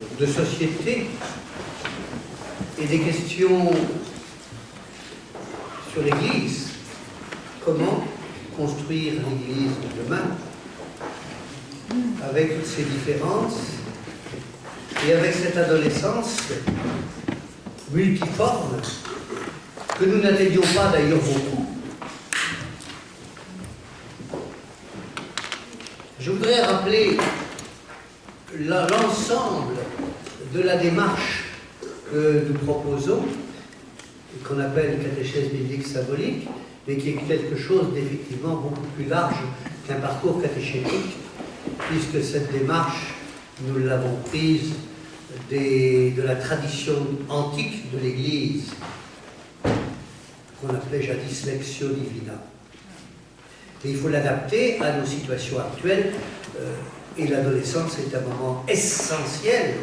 de société et des questions sur l'Église. Comment construire l'Église de demain avec toutes ces différences et avec cette adolescence multiforme que nous n'attendions pas d'ailleurs beaucoup. Je voudrais rappeler l'ensemble de la démarche que nous proposons, qu'on appelle catéchèse biblique symbolique, mais qui est quelque chose d'effectivement beaucoup plus large qu'un parcours catéchétique, puisque cette démarche, nous l'avons prise de la tradition antique de l'Église, qu'on appelait jadis Lectio Divina. Et il faut l'adapter à nos situations actuelles, et l'adolescence est un moment essentiel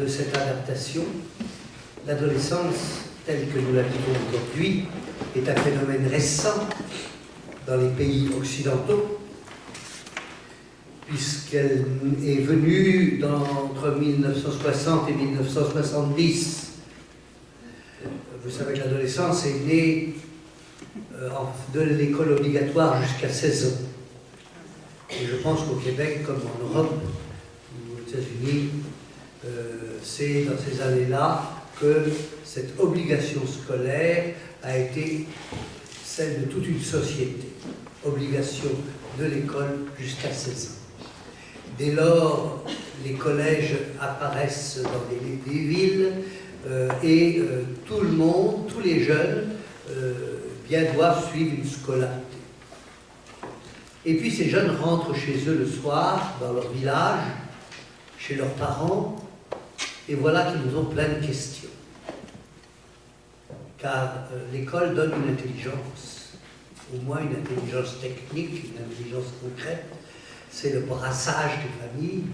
de cette adaptation. L'adolescence, telle que nous la vivons aujourd'hui, est un phénomène récent dans les pays occidentaux, puisqu'elle est venue entre 1960 et 1970. Vous savez que l'adolescence est née de l'école obligatoire jusqu'à 16 ans. Et je pense qu'au Québec, comme en Europe ou aux États-Unis, c'est dans ces années-là que cette obligation scolaire a été celle de toute une société. Obligation de l'école jusqu'à 16 ans. Dès lors, les collèges apparaissent dans des villes et tout le monde, tous les jeunes, bien doivent suivre une scolarité. Et puis ces jeunes rentrent chez eux le soir, dans leur village, chez leurs parents, et voilà qu'ils nous ont plein de questions. Car l'école donne une intelligence, au moins une intelligence technique, une intelligence concrète, c'est le brassage des familles.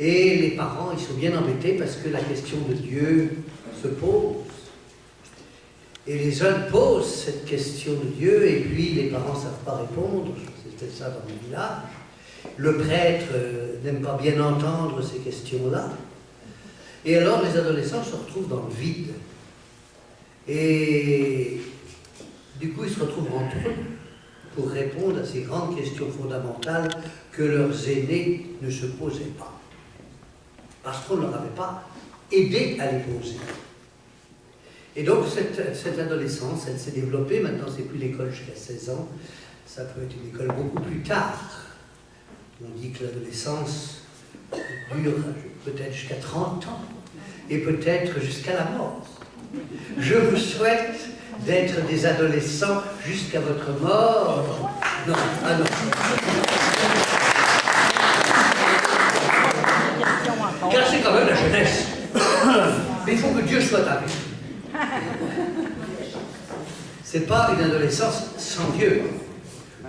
Et les parents, ils sont bien embêtés parce que la question de Dieu se pose. Et les jeunes posent cette question de Dieu, et puis les parents ne savent pas répondre, c'était ça dans le village. Le prêtre n'aime pas bien entendre ces questions-là. Et alors les adolescents se retrouvent dans le vide. Et du coup, ils se retrouvent entre eux pour répondre à ces grandes questions fondamentales que leurs aînés ne se posaient pas. Parce qu'on ne leur avait pas aidé à les poser. Et donc cette adolescence, elle s'est développée, maintenant c'est plus l'école jusqu'à 16 ans, ça peut être une école beaucoup plus tard. On dit que l'adolescence dure peut-être jusqu'à 30 ans, et peut-être jusqu'à la mort. Je vous souhaite d'être des adolescents jusqu'à votre mort. Non, ah non. Car c'est quand même la jeunesse. Mais il faut que Dieu soit avec nous. C'est pas une adolescence sans Dieu,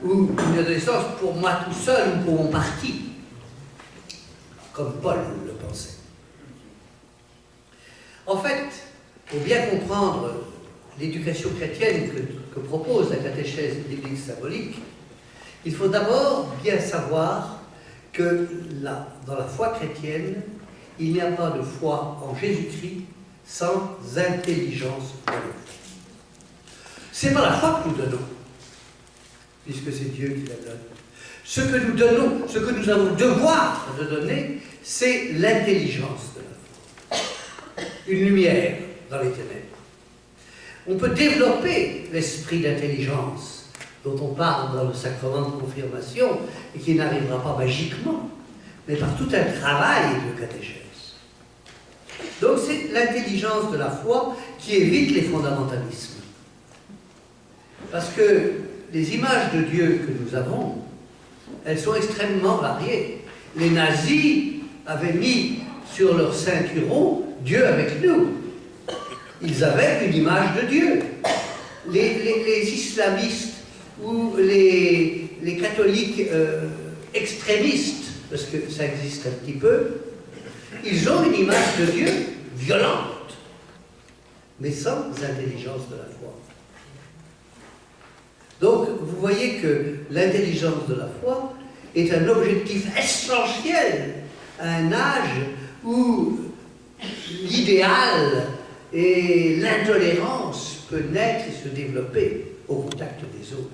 ou une adolescence pour moi tout seul ou pour mon parti, comme Paul le pensait. En fait, pour bien comprendre l'éducation chrétienne que propose la catéchèse biblique symbolique, il faut d'abord bien savoir que dans la foi chrétienne, il n'y a pas de foi en Jésus-Christ sans intelligence de la foi. C'est pas la foi que nous donnons, puisque c'est Dieu qui la donne. Ce que nous donnons, ce que nous avons le devoir de donner, c'est l'intelligence de la foi. Une lumière dans les ténèbres. On peut développer l'esprit d'intelligence dont on parle dans le sacrement de confirmation et qui n'arrivera pas magiquement, mais par tout un travail de catéchèse. Donc c'est l'intelligence de la foi qui évite les fondamentalismes. Parce que les images de Dieu que nous avons, elles sont extrêmement variées. Les nazis avaient mis sur leur ceinturon Dieu avec nous. Ils avaient une image de Dieu. Les islamistes ou les catholiques extrémistes, parce que ça existe un petit peu, ils ont une image de Dieu violente, mais sans intelligence de la foi. Donc, vous voyez que l'intelligence de la foi est un objectif essentiel un âge où l'idéal et l'intolérance peut naître et se développer au contact des autres.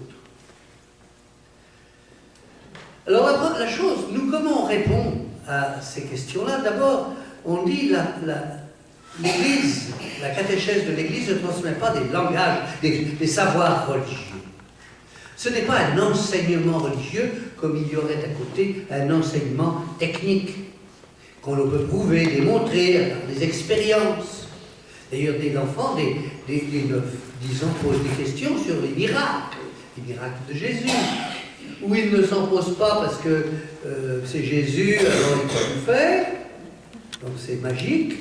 Alors la chose, nous, comment on répond à ces questions-là? D'abord, on dit l'Église, la catéchèse de l'Église ne transmet pas des langages, des savoirs religieux. Ce n'est pas un enseignement religieux comme il y aurait à côté un enseignement technique, qu'on peut prouver, démontrer par des expériences. D'ailleurs, des enfants, des 9-10 ans posent des questions sur les miracles de Jésus, où ils ne s'en posent pas parce que c'est Jésus, alors il peut tout faire, donc c'est magique,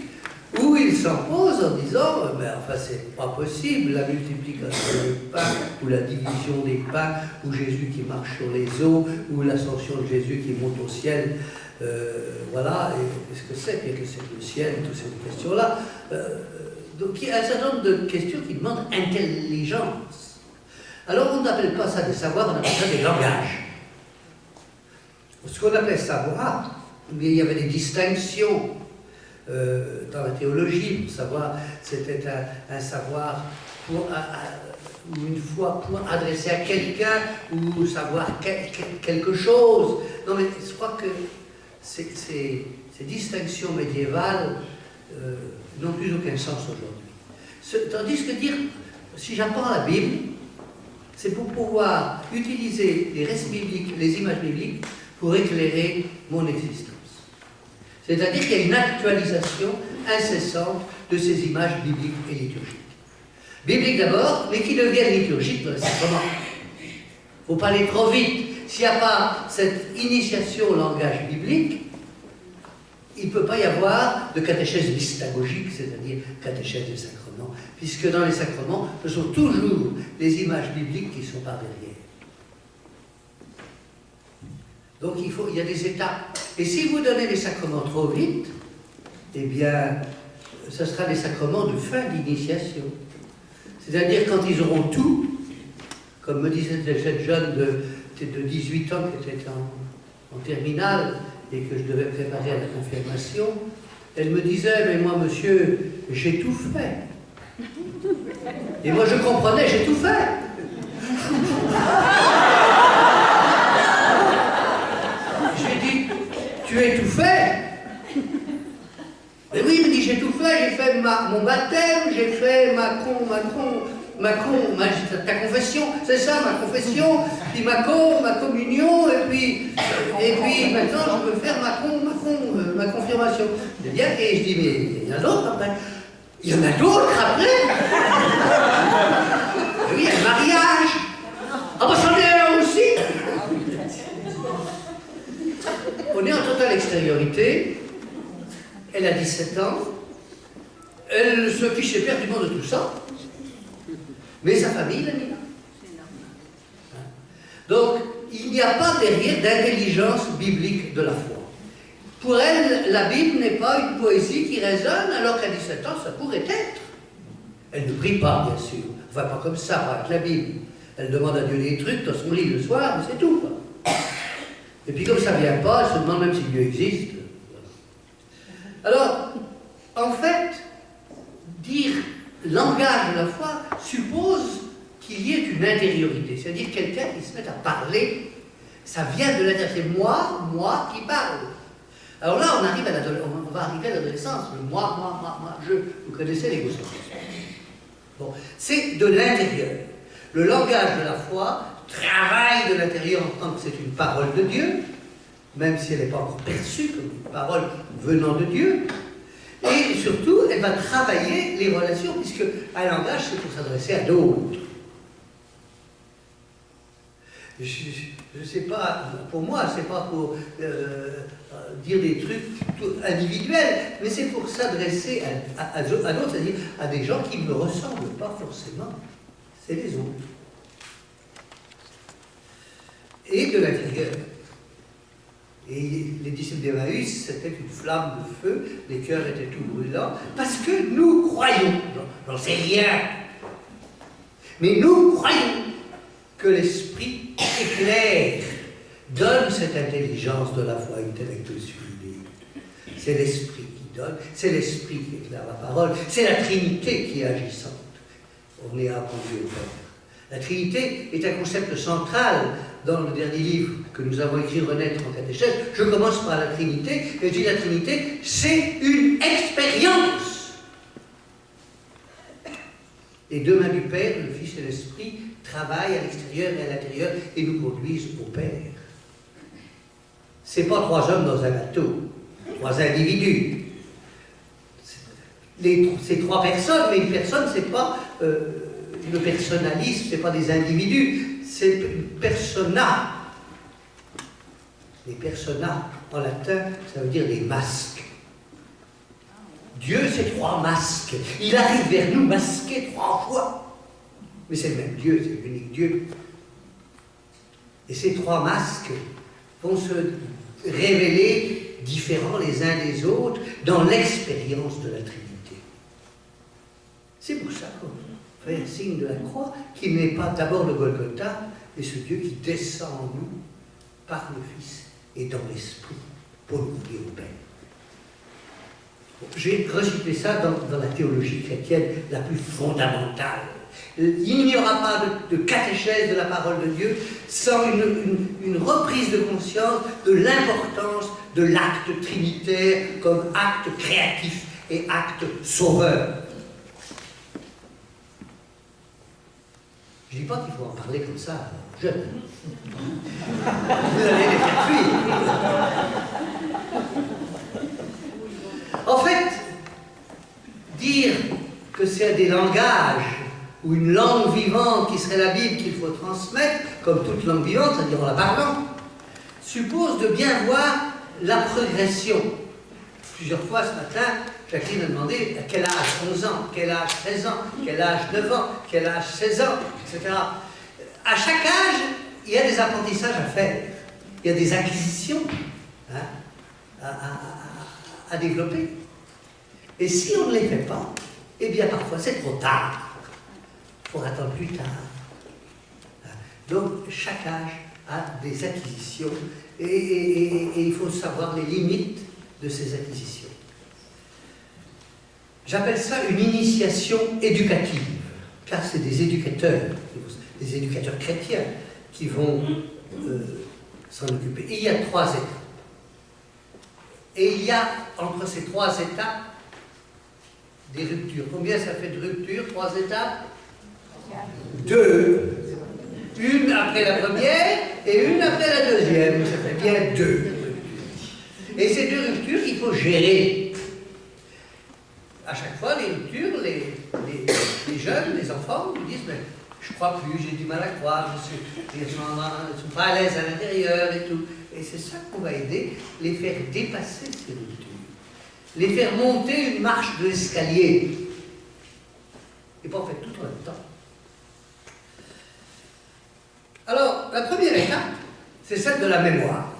où ils s'en posent en disant, mais enfin c'est pas possible, la multiplication des pains, ou la division des pains, ou Jésus qui marche sur les eaux, ou l'ascension de Jésus qui monte au ciel, voilà, et qu'est-ce que c'est que le ciel, toutes ces questions-là. Donc il y a un certain nombre de questions qui demandent intelligence. Alors on n'appelle pas ça des savoirs, on appelle ça des langages. Ce qu'on appelle savoir, il y avait des distinctions dans la théologie, pour savoir, c'était un savoir pour, ou une foi pour adresser à quelqu'un, ou savoir quelque chose. Non mais je crois que ces distinctions médiévales n'ont plus aucun sens aujourd'hui. Tandis que dire, si j'apprends la Bible, c'est pour pouvoir utiliser les récits bibliques, les images bibliques, pour éclairer mon existence. C'est-à-dire qu'il y a une actualisation incessante de ces images bibliques et liturgiques. Bibliques d'abord, mais qui deviennent liturgiques dans les sacrements. Il ne faut pas aller trop vite. S'il n'y a pas cette initiation au langage biblique, il ne peut pas y avoir de catéchèse mystagogique, c'est-à-dire catéchèse des sacrements, puisque dans les sacrements, ce sont toujours les images bibliques qui sont par derrière. Donc il y a des étapes. Et si vous donnez les sacrements trop vite, eh bien, ce sera des sacrements de fin d'initiation. C'est-à-dire quand ils auront tout, comme me disait cette jeune de 18 ans qui était en terminale et que je devais préparer à la confirmation, elle me disait, mais moi monsieur, j'ai tout fait. Et moi je comprenais, j'ai tout fait. Tu as tout fait? Mais oui, il me dit, j'ai tout fait, j'ai fait mon baptême, j'ai fait ta confession, c'est ça, ma confession, puis ma communion, et puis maintenant je peux faire ma confirmation. C'est bien, et je dis, mais il y en a d'autres après. Il y en a d'autres après? Oui, il y a le mariage. Ah, bah c'en est un aussi. On est en totale extériorité, elle a 17 ans, elle se fiche éperdument de tout ça, mais sa famille l'a mis là. Donc, il n'y a pas derrière d'intelligence biblique de la foi. Pour elle, la Bible n'est pas une poésie qui résonne, alors qu'à 17 ans, ça pourrait être. Elle ne prie pas, bien sûr, enfin pas comme ça, pas avec la Bible. Elle demande à Dieu des trucs dans son lit le soir, mais c'est tout, quoi. Et puis comme ça ne vient pas, elle se demande même si Dieu existe. Alors, en fait, dire langage de la foi suppose qu'il y ait une intériorité, c'est-à-dire quelqu'un qui se met à parler, ça vient de l'intérieur, c'est moi qui parle. Alors là, on va arriver à l'adolescence, le moi, je, vous connaissez l'égocentrisme. Bon, c'est de l'intérieur. Le langage de la foi travaille de l'intérieur en tant que c'est une parole de Dieu, même si elle n'est pas encore perçue comme une parole venant de Dieu. Et surtout, elle va travailler les relations, puisque un langage, c'est pour s'adresser à d'autres. Je ne sais pas, pour moi, c'est pas pour dire des trucs individuels, mais c'est pour s'adresser à d'autres, c'est-à-dire à des gens qui ne me ressemblent pas forcément. C'est les autres. Et de l'intérieur. Et les disciples d'Emmaüs, c'était une flamme de feu, les cœurs étaient tout brûlants, parce que nous croyons, j'en sais rien, mais nous croyons que l'Esprit éclaire, donne cette intelligence de la foi intellectuelle sublime. c'est l'Esprit qui donne, c'est l'Esprit qui éclaire la parole, c'est la Trinité qui est agissante. On est appelé au Père. La Trinité est un concept central dans le dernier livre que nous avons écrit, Renaître en catéchèse. Je commence par la Trinité, et je dis la Trinité, c'est une expérience. Les deux mains du Père, le Fils et l'Esprit, travaillent à l'extérieur et à l'intérieur et nous conduisent au Père. Ce n'est pas trois hommes dans un bateau, trois individus. C'est trois personnes, mais une personne, ce n'est pas le personnalisme, ce n'est pas des individus, c'est persona. Les persona, en latin, ça veut dire des masques. Dieu, c'est trois masques. Il arrive vers nous masqué trois fois. Mais c'est le même Dieu, c'est l'unique Dieu. Et ces trois masques vont se révéler différents les uns des autres dans l'expérience de la Trinité. C'est pour ça qu'on fait un signe de la croix, qui n'est pas d'abord le Golgotha, mais ce Dieu qui descend en nous par le Fils et dans l'Esprit pour nous conduire au Père. J'ai recyclé ça dans la théologie chrétienne la plus fondamentale. Il n'y aura pas de catéchèse de la parole de Dieu sans une reprise de conscience de l'importance de l'acte trinitaire comme acte créatif et acte sauveur. Je ne dis pas qu'il faut en parler comme ça, jeune. Vous allez les faire fuir. En fait, dire que c'est des langages ou une langue vivante qui serait la Bible qu'il faut transmettre, comme toute langue vivante, c'est-à-dire en la parlant, suppose de bien voir la progression. Plusieurs fois ce matin, Jacqueline a demandé à quel âge 11 ans, quel âge 13 ans, quel âge 9 ans, quel âge 16 ans, etc. À chaque âge, il y a des apprentissages à faire, il y a des acquisitions à développer. Et si on ne les fait pas, eh bien parfois c'est trop tard. Il faut attendre plus tard. Donc chaque âge a des acquisitions et il faut savoir les limites de ces acquisitions. J'appelle ça une initiation éducative, car c'est des éducateurs chrétiens qui vont s'en occuper. Et il y a 3 étapes. Et il y a entre ces 3 étapes des ruptures. Combien ça fait de ruptures, 3 étapes? 2. Une après la première et une après la deuxième. Ça fait bien 2. Et ces 2 ruptures, il faut gérer. À chaque fois, les ruptures, les jeunes, les enfants nous disent mais je ne crois plus, j'ai du mal à croire, je ne suis pas à l'aise à l'intérieur et tout. Et c'est ça qu'on va aider, les faire dépasser ces ruptures. Les faire monter une marche de l'escalier. Et pas en fait tout en même temps. Alors, la première étape, c'est celle de la mémoire.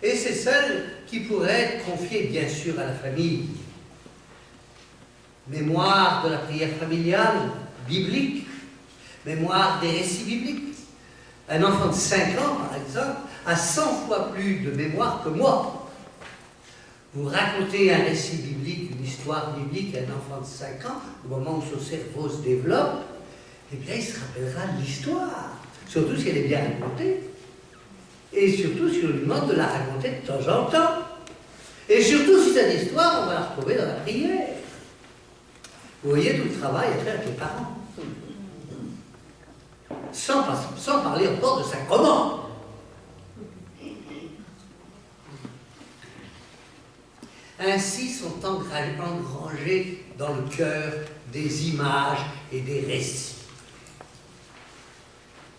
Et c'est celle qui pourrait être confiée, bien sûr, à la famille. Mémoire de la prière familiale, biblique. Mémoire des récits bibliques. Un enfant de 5 ans, par exemple, a 100 fois plus de mémoire que moi. Vous racontez un récit biblique, une histoire biblique à un enfant de 5 ans, au moment où son cerveau se développe, eh bien, il se rappellera de l'histoire. Surtout si elle est bien racontée. Et surtout si on lui demande de la raconter de temps en temps. Et surtout si cette histoire, on va la retrouver dans la prière. Vous voyez tout le travail à faire avec les parents. Sans parler encore de sacrement. Ainsi sont engrangées dans le cœur des images et des récits.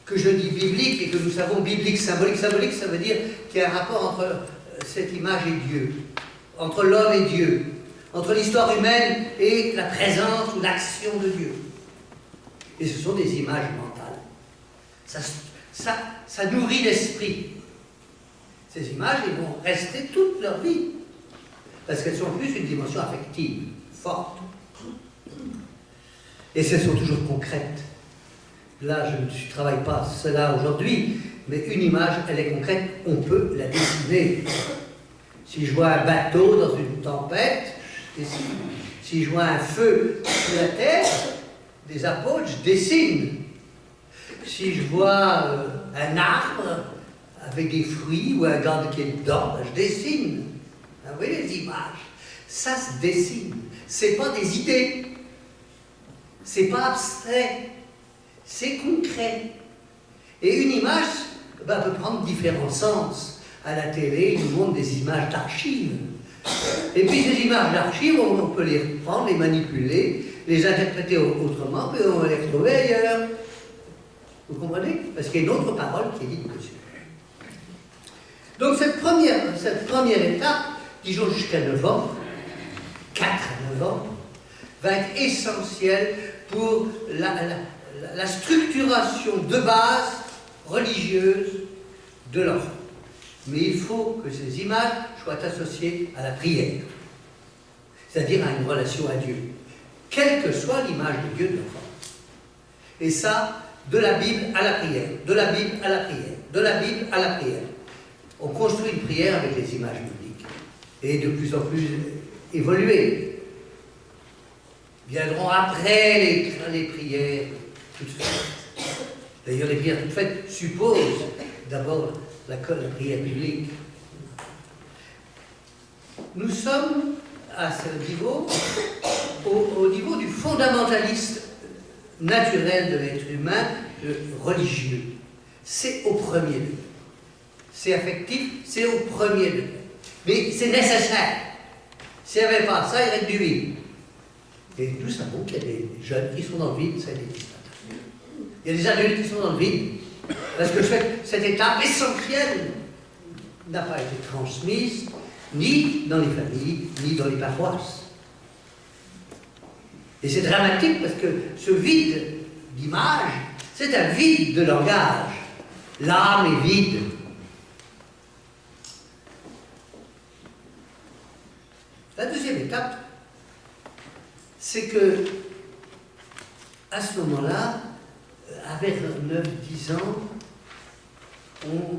Que je dis biblique et que nous savons biblique, symbolique. Symbolique, ça veut dire qu'il y a un rapport entre cette image et Dieu, entre l'homme et Dieu, entre l'histoire humaine et la présence ou l'action de Dieu. Et ce sont des images mentales. Ça nourrit l'esprit. Ces images, elles vont rester toute leur vie. Parce qu'elles sont plus une dimension affective, forte. Et elles sont toujours concrètes. Là, je ne travaille pas cela aujourd'hui, mais une image, elle est concrète, on peut la dessiner. Si je vois un bateau dans une tempête, je dessine. Si je vois un feu sur la terre, des apôtres, je dessine. Si je vois un arbre avec des fruits ou un gars qui est dedans, ben, je dessine. Vous voyez les images? Ça se dessine. C'est pas des idées. C'est pas abstrait. C'est concret. Et une image ben, peut prendre différents sens. À la télé, ils nous montrent des images d'archives. Et puis ces images d'archives, on peut les reprendre, les manipuler, les interpréter autrement, puis on va les retrouver ailleurs. Vous comprenez? Parce qu'il y a une autre parole qui est dite dessus. Donc cette première étape, disons jusqu'à 9 ans, 4 à 9 ans, va être essentielle pour la structuration de base religieuse de l'enfant. Mais il faut que ces images soient associées à la prière, c'est-à-dire à une relation à Dieu, quelle que soit l'image de Dieu de l'enfant. Et ça, de la Bible à la prière, de la Bible à la prière, de la Bible à la prière. On construit une prière avec les images bibliques, et de plus en plus évoluées. Viendront après les prières toutes faites. D'ailleurs, les prières toutes faites supposent d'abord la prière biblique. Nous sommes à ce niveau, au niveau du fondamentaliste naturel de l'être humain, religieux. C'est au premier degré. C'est affectif, c'est au premier degré. Mais c'est nécessaire. S'il n'y avait pas ça, il y aurait du vide. Et nous savons qu'il y a des jeunes qui sont dans le vide, ça existe. Il y a des adultes qui sont dans le vide. Parce que cette étape essentielle n'a pas été transmise ni dans les familles, ni dans les paroisses. Et c'est dramatique parce que ce vide d'image, c'est un vide de langage. L'âme est vide. La deuxième étape, c'est que, à ce moment-là, avec 9-10 ans,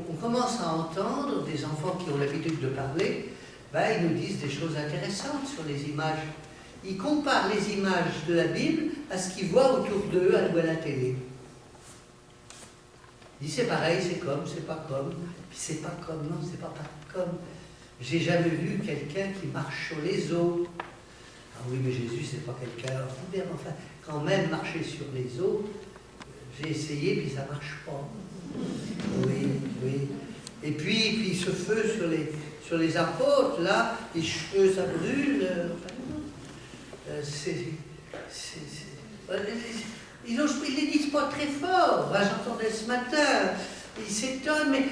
on commence à entendre des enfants qui ont l'habitude de parler, ben, ils nous disent des choses intéressantes sur les images. Ils comparent les images de la Bible à ce qu'ils voient autour d'eux à la télé. Ils disent c'est pareil, c'est comme, c'est pas comme, puis c'est pas comme, non, c'est pas comme. J'ai jamais vu quelqu'un qui marche sur les eaux. Ah oui, mais Jésus, c'est pas quelqu'un. Enfin, quand même, marcher sur les eaux, j'ai essayé, puis ça marche pas. Oui, oui. Et puis ce feu sur les apôtres, là, les cheveux, ça brûle. Ils ne les disent pas très fort. Ben, j'entendais ce matin. Ils s'étonnent, mais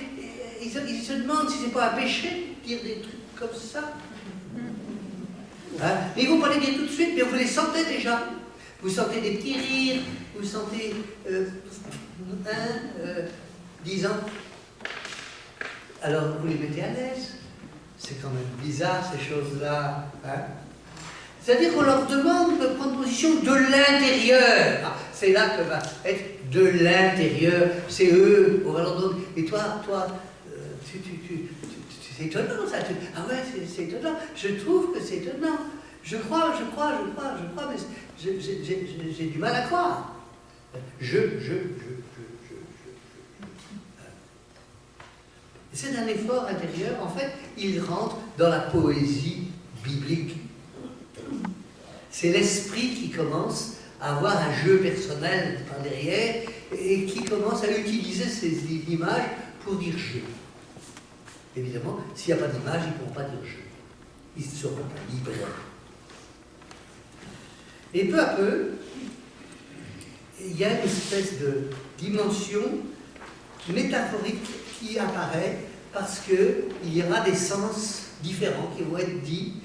ils se demandent si c'est pas un péché de dire des trucs comme ça. Hein? Mais ils ne vont pas les dire tout de suite, mais vous les sentez déjà. Vous sentez des petits rires, vous sentez 10 ans. Alors vous les mettez à l'aise. C'est quand même bizarre ces choses-là. Hein? C'est-à-dire qu'on leur demande de prendre position de l'intérieur. Ah, c'est là que va être de l'intérieur. C'est eux, on va leur demander. Et toi, c'est étonnant ça. Ah ouais, c'est étonnant. Je trouve que c'est étonnant. Je crois, mais j'ai du mal à croire. C'est un effort intérieur. En fait, il rentre dans la poésie biblique. C'est l'esprit qui commence à avoir un jeu personnel par derrière et qui commence à utiliser ces images pour dire je. Évidemment, s'il n'y a pas d'image, ils ne pourront pas dire je. Ils ne seront pas libres. Et peu à peu, il y a une espèce de dimension métaphorique qui apparaît parce qu'il y aura des sens différents qui vont être dits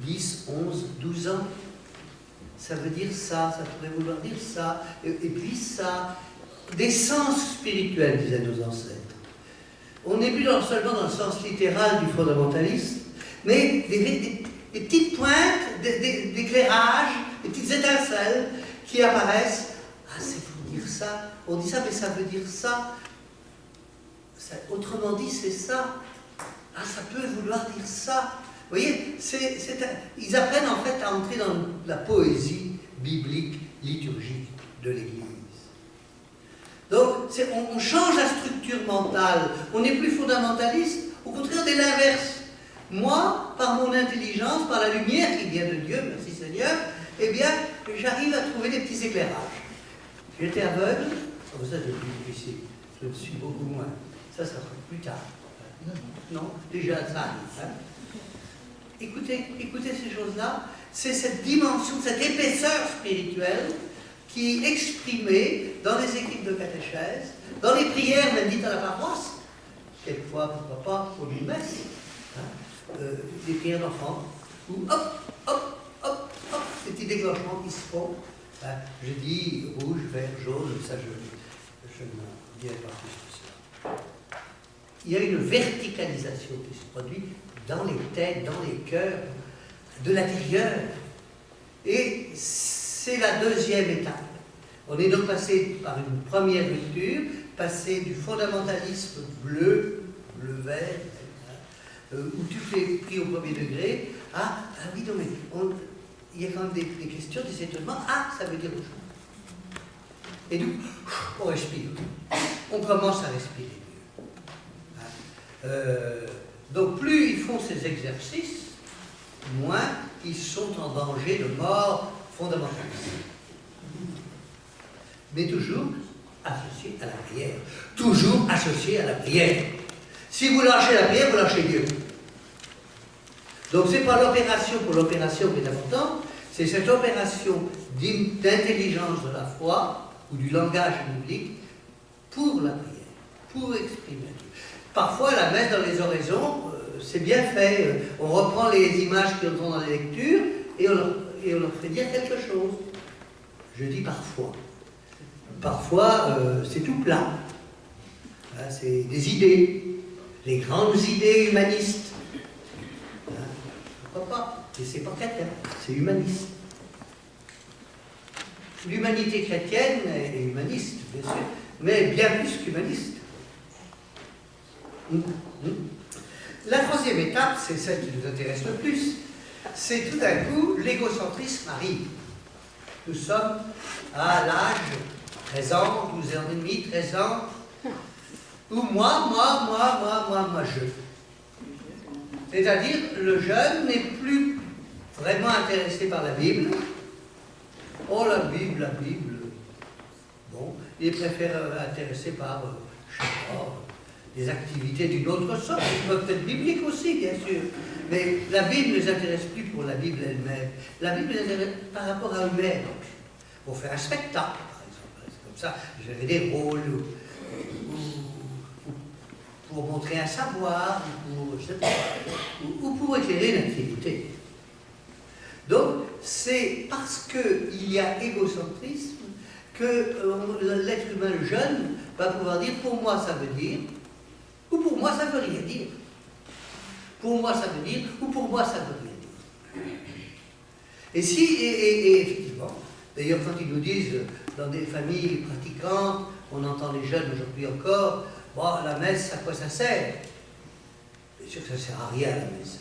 10, 11, 12 ans. Ça veut dire ça pourrait vouloir dire ça, et puis ça. Des sens spirituels, disaient nos ancêtres. On n'est plus seulement dans le sens littéral du fondamentalisme, mais des petites pointes d'éclairage, des petites étincelles qui apparaissent. Ah, c'est pour dire ça. On dit ça, mais ça veut dire ça. Autrement dit, c'est ça. Ah, ça peut vouloir dire ça. Vous voyez, ils apprennent en fait à entrer dans la poésie biblique, liturgique de l'Église. Donc, on change la structure mentale. On n'est plus fondamentaliste. Au contraire, c'est l'inverse. Moi, par mon intelligence, par la lumière qui vient de Dieu, merci Seigneur, eh bien, j'arrive à trouver des petits éclairages. J'étais aveugle, oh, ça c'est plus difficile, je le suis beaucoup moins. Ça sera plus tard. Non, déjà ça arrive. Hein. Écoutez ces choses-là, c'est cette dimension, cette épaisseur spirituelle qui est exprimée dans les équipes de catéchèse, dans les prières même dites à la paroisse, quelquefois, pourquoi pas, pour une messe, hein, des prières d'enfants, où hop, hop, hop, hop, ces petits déclenchements qui se font. Hein, je dis rouge, vert, jaune, ça je ne dirai pas plus que cela. Il y a une verticalisation qui se produit dans les têtes, dans les cœurs, de l'intérieur. Et c'est la deuxième étape. On est donc passé par une première lecture, passé du fondamentalisme bleu, bleu-vert, où tout est pris au premier degré, à ah oui, non, mais il y a quand même des questions, des étonnements. Ah, ça veut dire autre chose. Et donc, on respire. On commence à respirer. Donc, plus ils font ces exercices, moins ils sont en danger de mort fondamentaliste. Mais toujours associé à la prière. Toujours associé à la prière. Si vous lâchez la prière, vous lâchez Dieu. Donc c'est pas l'opération pour l'opération qui est importante, c'est cette opération d'intelligence de la foi ou du langage biblique pour la prière, pour exprimer Dieu. Parfois la messe dans les oraisons, c'est bien fait. On reprend les images qui sont dans les lectures et on leur fait dire quelque chose. Je dis parfois. Parfois, c'est tout plat. Hein, c'est des idées, les grandes idées humanistes. Hein, pourquoi pas? Et c'est pas chrétien, c'est humaniste. L'humanité chrétienne est humaniste, bien sûr, mais bien plus qu'humaniste. La troisième étape, c'est celle qui nous intéresse le plus, c'est tout d'un coup, l'égocentrisme arrive. Nous sommes à l'âge 13 ans, 12 ans et demi, 13 ans, où moi, je. C'est-à-dire, le jeune n'est plus vraiment intéressé par la Bible. Oh, la Bible, bon, il préfère intéressé par, je sais pas, des activités d'une autre sorte, qui peuvent être bibliques aussi, bien sûr. Mais la Bible ne les intéresse plus pour la Bible elle-même. La Bible les intéresse par rapport à eux-mêmes. Pour faire un spectacle, par exemple. C'est comme ça, j'avais des rôles, ou pour montrer un savoir, ou pour éclairer l'activité. Donc, c'est parce qu'il y a égocentrisme que l'être humain jeune va pouvoir dire, pour moi ça veut dire, ou pour moi ça veut rien dire. Pour moi ça veut dire, ou pour moi ça veut rien dire. Et effectivement, d'ailleurs quand ils nous disent, dans des familles pratiquantes, on entend les jeunes aujourd'hui encore, bon, la messe, à quoi ça sert? Bien sûr que ça ne sert à rien, la messe.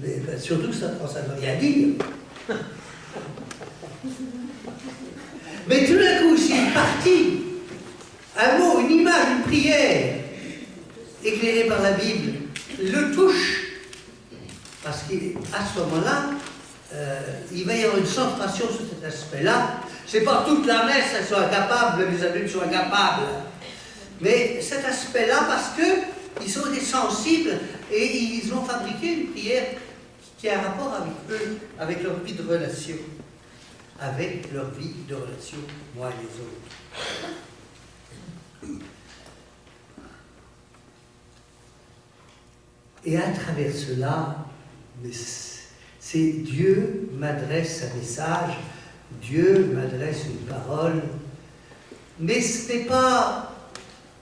Mais surtout que ça ne veut rien dire. Mais tout d'un coup, si une partie, un mot, une image, une prière, éclairée par la Bible, le touche, parce qu'à ce moment-là, il va y avoir une centration sur cet aspect-là. C'est pas toute la messe, elles sont incapables, les adultes sont incapables. Mais cet aspect-là, parce qu'ils sont des sensibles et ils ont fabriqué une prière qui a un rapport avec eux, avec leur vie de relation. Avec leur vie de relation, moi et les autres. Et à travers cela, c'est Dieu m'adresse un message, Dieu m'adresse une parole, mais ce n'est pas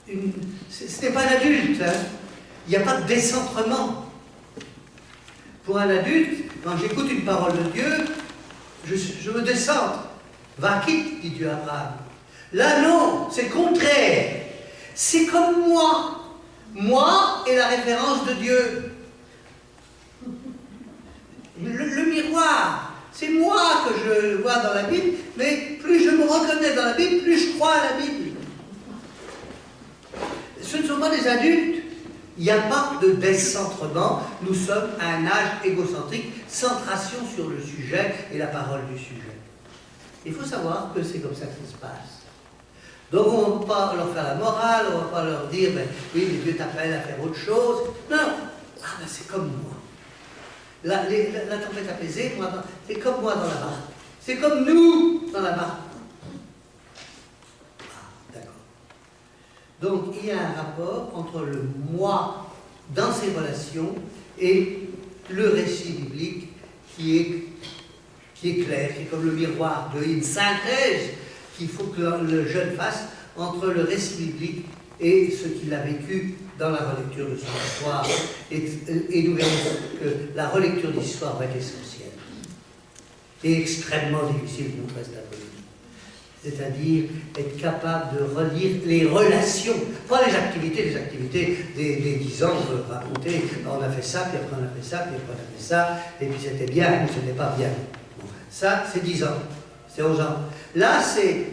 un adulte, hein. Il n'y a pas de décentrement. Pour un adulte, quand j'écoute une parole de Dieu, je me descends. Va quitte, dit Dieu à Abraham. Là, non, c'est le contraire. C'est comme moi. moi est la référence de Dieu. Le miroir, c'est moi que je vois dans la Bible, mais plus je me reconnais dans la Bible, plus je crois à la Bible. Ce ne sont pas des adultes. Il n'y a pas de décentrement. Nous sommes à un âge égocentrique, centration sur le sujet et la parole du sujet. Il faut savoir que c'est comme ça que ça se passe. Donc on ne va pas leur faire la morale, on ne va pas leur dire ben, oui, mais Dieu t'appelle à faire autre chose. Non, ah, ben, c'est comme moi. La tempête apaisée, c'est comme moi dans la barque. C'est comme nous dans la barque. Ah, d'accord. Donc il y a un rapport entre le moi dans ses relations et le récit biblique qui est clair, qui est comme le miroir de une synthèse qu'il faut que le jeune fasse entre le récit biblique et ce qu'il a vécu dans la relecture de son histoire. Et nous verrons que la relecture d'histoire va être essentielle et extrêmement difficile pour nous reste à c'est-à-dire être capable de relire les relations, pas les activités des 10 ans, on peut raconter, on a fait ça, puis après on a fait ça, puis après on a fait ça, et puis c'était bien, ou c'était pas bien. Bon, ça, c'est 10 ans, c'est 11 ans. Là, c'est,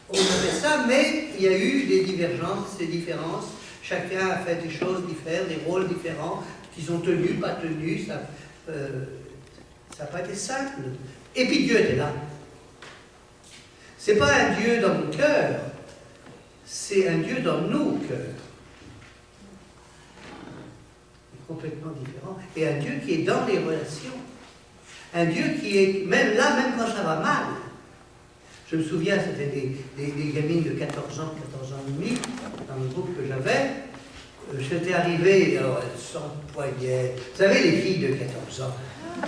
on a fait ça, mais il y a eu des divergences, des différences, chacun a fait des choses différentes, des rôles différents, qui sont tenus, pas tenus, ça n'a pas été simple. Et puis Dieu était là. C'est pas un Dieu dans mon cœur, c'est un Dieu dans nos cœurs. Complètement différent. Et un Dieu qui est dans les relations. Un Dieu qui est, même là, même quand ça va mal. Je me souviens, c'était des gamines de 14 ans et demi, dans le groupe que j'avais. J'étais arrivé, alors elles s'empoignaient. Vous savez, les filles de 14 ans,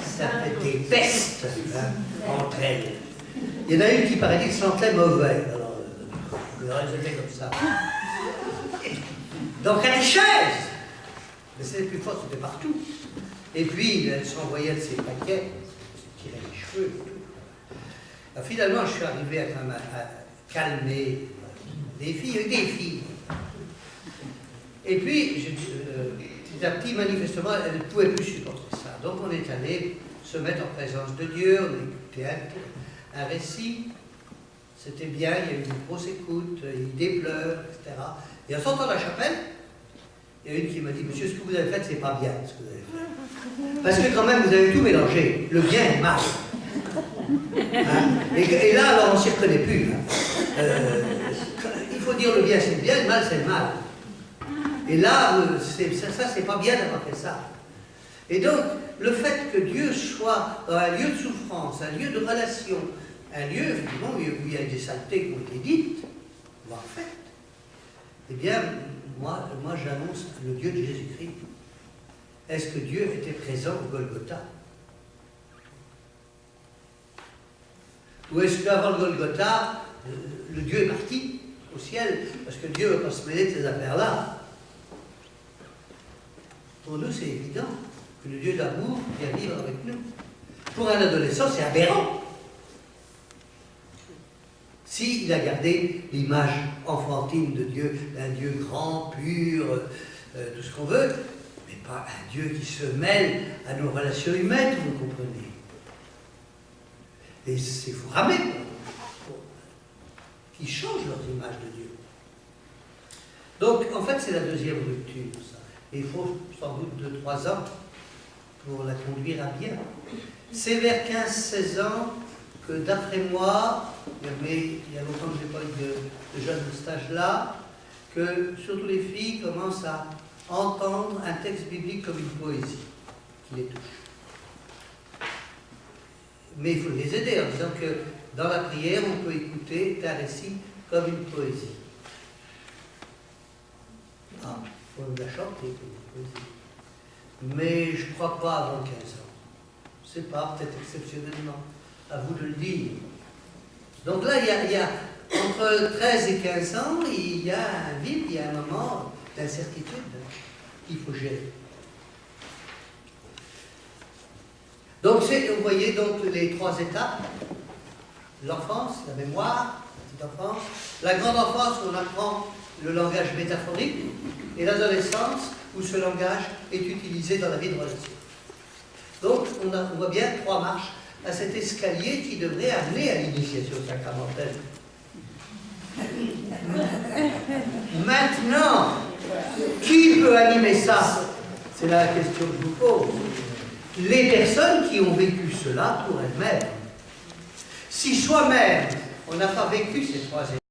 ça fait des pestes entre elles. Il y en a une qui paraît-il sentait mauvais. Alors, elles étaient comme ça. Donc, catéchèse! Mais c'était plus fort, c'était partout. Et puis, elle s'envoyait de ses paquets, se tirait les cheveux et tout. Alors, finalement, je suis arrivé à calmer des filles. Et puis, petit à petit, manifestement, elle ne pouvait plus supporter ça. Donc, on est allé se mettre en présence de Dieu, on a écouté un récit, c'était bien, il y a eu une grosse écoute, des pleurs, etc. Et en sortant de la chapelle, il y a une qui m'a dit, monsieur, ce que vous avez fait, c'est pas bien, ce que vous avez fait. Parce que quand même, vous avez tout mélangé, le bien et le mal. Hein? Et là, alors, on ne s'y reconnaît plus. Hein? Il faut dire le bien, c'est le bien, le mal, c'est le mal. Et là, ça, c'est pas bien d'avoir fait ça. Et donc, le fait que Dieu soit dans un lieu de souffrance, un lieu de relation, un lieu, effectivement, où il y a des saletés qui ont été dites, voire faites, eh bien, moi j'annonce le Dieu de Jésus-Christ. Est-ce que Dieu était présent au Golgotha? Ou est-ce qu'avant le Golgotha, le Dieu est parti au ciel, parce que Dieu ne va pas se mêler de ces affaires-là? Pour nous, c'est évident que le Dieu d'amour vient vivre avec nous. Pour un adolescent, c'est aberrant. S'il a gardé l'image enfantine de Dieu, d'un Dieu grand, pur, tout ce qu'on veut, mais pas un Dieu qui se mêle à nos relations humaines, vous comprenez. Et c'est faut ramer, qui changent leurs images de Dieu. Donc, en fait, c'est la deuxième rupture, ça. Et il faut sans doute 2-3 ans pour la conduire à bien. C'est vers 15-16 ans que, d'après moi, mais il y a longtemps que je n'ai pas eu de jeunes de cet âge-là, que surtout les filles commencent à entendre un texte biblique comme une poésie qui les touche. Mais il faut les aider en disant que dans la prière, on peut écouter un récit comme une poésie. Ah, il faut la chanter comme une poésie. Mais je ne crois pas avant 15 ans. Je ne sais pas, peut-être exceptionnellement. À vous de le dire. Donc là, il y a entre 13 et 15 ans, il y a un vide, il y a un moment d'incertitude qu'il faut gérer. Donc, vous voyez donc les 3 étapes. L'enfance, la mémoire, la petite enfance. La grande enfance, on apprend le langage métaphorique, et l'adolescence, où ce langage est utilisé dans la vie de relation. Donc, on voit bien 3 marches à cet escalier qui devrait amener à l'initiation sacramentelle. Maintenant, qui peut animer ça? C'est la question que je vous pose. Les personnes qui ont vécu cela pour elles-mêmes. Si soi-même, on n'a pas vécu ces 3 étapes,